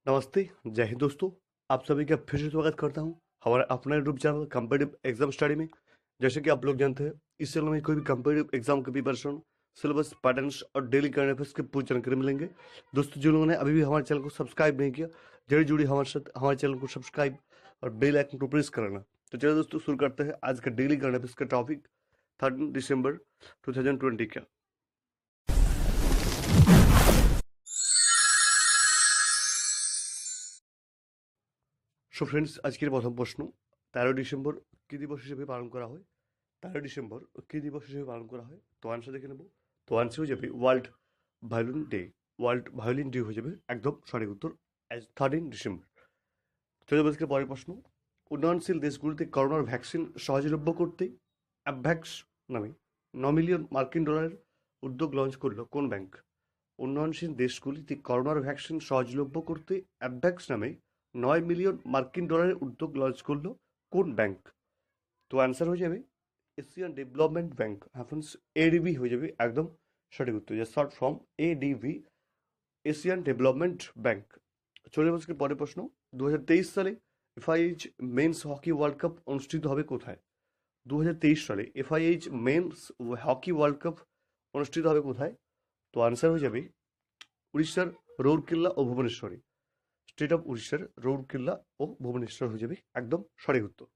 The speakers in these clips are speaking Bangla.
नमस्ते, जय हिंद दोस्तों। आप सभी का फिर से स्वागत करता हूं हमारे अपने YouTube channel competitive exam study में। जैसे कि आप लोग जानते हैं, इस चैनल में कोई भी कम्पिटिटिव एग्जाम के प्रिपरेशन, सिलेबस, पैटर्न्स और डेली करंट अफेयर्स की पूरी जानकारी मिलेंगे। दोस्तों, जिन लोगों ने अभी भी हमारे चैनल को सब्सक्राइब नहीं किया, जल्दी जुड़ी हमारे साथ हमारे चैनल को सब्सक्राइब और बेल आइकन को प्रेस कर लेना। तो चलिए दोस्तों, शुरू करते हैं आज का डेली करंट अफेयर्स का टॉपिक 13 दिसंबर 2020 का। সো ফ্রেন্ডস, আজকের প্রথম প্রশ্ন, 13 ডিসেম্বর কী দিবস হিসেবে পালন করা হয়? 13 ডিসেম্বর কী দিবস হিসেবে পালন করা হয়? তো আনসার দেখে নেব। তো আনসার হয়ে যাবে world violin day. World violin day হয়ে যাবে একদম সঠিক উত্তর, 13 ডিসেম্বর। চলে যাবো আজকের পরের প্রশ্ন। উন্নয়নশীল দেশগুলিতে করোনার ভ্যাকসিন সহজলভ্য করতে অ্যাভ্যাক্স নামে 9 মিলিয়ন মার্কিন ডলারের উদ্যোগ লঞ্চ করলো কোন ব্যাংক? উন্নয়নশীল দেশগুলিতে করোনার ভ্যাকসিন সহজলভ্য করতে অ্যাভ্যাক্স নামে 9 মিলিয়ন মার্কিন ডলারের উদ্যোগ লঞ্চ করলো কোন ব্যাংক? তো অ্যান্সার হয়ে যাবে এশিয়ান ডেভেলপমেন্ট ব্যাংক। হ্যাঁ ফ্রেন্ডস, এডিবি হয়ে যাবে একদম সঠিক উত্তর, যে short form ADB, Asian Development Bank. চলে যাবো আজকের পরের প্রশ্ন। 2023 সালে FIH men's hockey world cup অনুষ্ঠিত হবে কোথায়? 2023 সালে FIH men's hockey world cup অনুষ্ঠিত হবে কোথায়? তো আনসার হয়ে যাবে উড়িষ্যার রৌরকেল্লা ও ভুবনেশ্বরে। স্টেট অফ উড়িষ্যার রৌরকেল্লা ও ভুবনেশ্বর হয়ে যাবে একদম সঠিক উত্তর।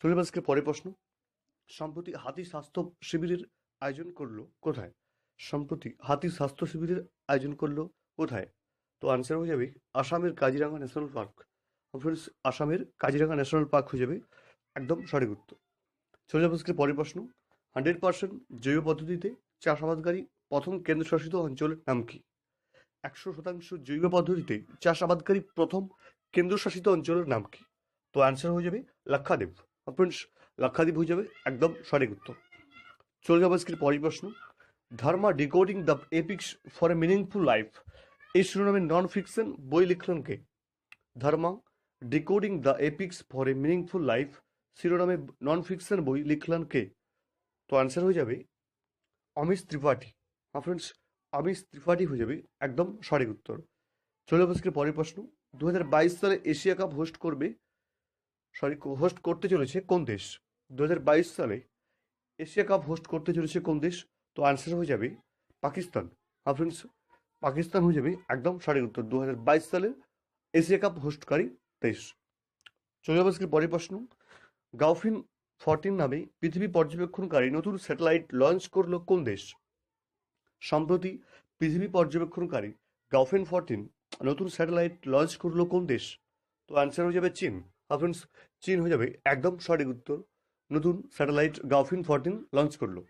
চলে যাবো আজকের পরের প্রশ্ন। সম্প্রতি হাতি স্বাস্থ্য শিবিরের আয়োজন করলো কোথায়? সম্প্রতি হাতি স্বাস্থ্য শিবিরের আয়োজন করলো কোথায়? তো আনসার হয়ে যাবে আসামের কাজিরাঙ্গা ন্যাশনাল পার্ক। ফ্রেন্ডস, আসামের কাজিরাঙ্গা ন্যাশনাল পার্ক হয়ে যাবে একদম সঠিক উত্তর। চলে যাবো আজকের পরের প্রশ্ন। 100% জৈব পদ্ধতিতে চাষাবাদকারী প্রথম কেন্দ্রশাসিত অঞ্চলের নাম কি? 100% জৈব পদ্ধতিতে চাষাবাদকারী প্রথম কেন্দ্রশাসিত অঞ্চলের নাম কি? তো অ্যান্সার হয়ে যাবে লাক্ষাদ্বীপ। ফ্রেন্ডস, লাক্ষাদ্বীপ হয়ে যাবে একদম সঠিক উত্তর। চলে যাবো আজকের পরের প্রশ্ন। Dharma decoding the epics for a meaningful life এই শিরোনামে নন ফিকশন বই লিখলেন কে? Dharma decoding the epics for a meaningful life শিরোনামে নন ফিকশন বই লিখলেন কে? তো অ্যান্সার হয়ে যাবে অমিশ ত্রিপাঠী। ফ্রেন্ডস, অমিশ ত্রিপাঠী হয়ে যাবে একদম সঠিক উত্তর। চলে যাবো আজকের পরের প্রশ্ন। 2022 সালে এশিয়া কাপ হোস্ট করতে চলেছে কোন দেশ? 2022 সালে এশিয়া কাপ হোস্ট করতে চলেছে কোন দেশ? তো আনসার হয়ে যাবে পাকিস্তান। ফ্রেন্ডস, পাকিস্তান হয়ে যাবে একদম সঠিক উত্তর, 2022 সালে এশিয়া কাপ হোস্টকারী দেশ। চলে যাবো আজকের পরের প্রশ্ন। গাউফিন 14 নামে পৃথিবী পর্যবেক্ষণকারী নতুন স্যাটেলাইট লঞ্চ করলো কোন দেশ? সম্প্রতি পৃথিবী পর্যবেক্ষণকারী গাউফিন 14 নতুন স্যাটেলাইট লঞ্চ করলো কোন দেশ? তো অ্যান্সার হয়ে যাবে চীন। ফ্রেন্ডস, চীন হয়ে যাবে একদম সঠিক উত্তর, নতুন স্যাটেলাইট গাউফিন 14 লঞ্চ করলো।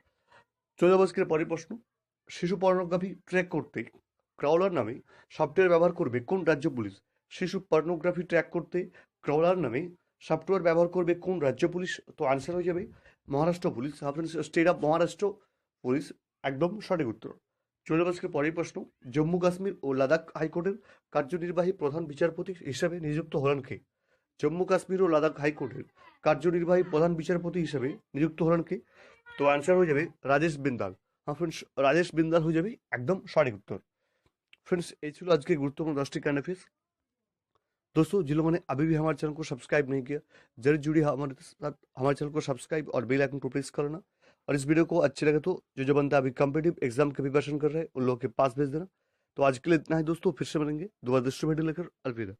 চলে যাবো আজকের পরের প্রশ্ন। শিশু পর্নোগ্রাফি ট্র্যাক করতে ক্রাউলার নামে সফটওয়্যার ব্যবহার করবে কোন রাজ্য পুলিশ? শিশু পর্নোগ্রাফি ট্র্যাক করতে ক্রাউলার নামে সফটওয়্যার ব্যবহার করবে কোন রাজ্য পুলিশ? তো আনসার হয়ে যাবে Maharashtra police. State of Maharashtra police একদম সঠিক উত্তর। চলে যাবো আজকের পরের প্রশ্ন। জম্মু কাশ্মীর ও লাদাখ হাইকোর্টের কার্যনির্বাহী প্রধান বিচারপতি হিসেবে নিযুক্ত হলেন কে? জম্মু কাশ্মীর ও লাদাখ হাইকোর্টের কার্যনির্বাহী প্রধান বিচারপতি হিসেবে নিযুক্ত হলেন কে? তো आंसर हो जाए राजेश बिंदाल। हाँ फ्रेंड्स, राजेश बिंदाल हो जाए एकदम सঠিক उत्तर। फ्रेंड्स, ये ছিল आज के गुरुत्वपूर्ण 10टी करंट अफेयर्स। दोस्तों, जिन लोगों ने अभी भी हमारे चैनल को सब्सक्राइब नहीं किया, जरूर जुड़िए हमारे साथ, हमारे चैनल को सब्सक्राइब और बेल आइकन को प्रेस करना। और इस वीडियो को अच्छे लगे तो जो बंदा अभी कॉम्पिटिटिव एग्जाम के प्रिपरेशन कर रहे हैं उन लोगों के पास भेज देना। तो आज के लिए इतना ही दोस्तों, फिर से मिलेंगे दोबारा दूसरे वीडियो लेकर। अलविदा।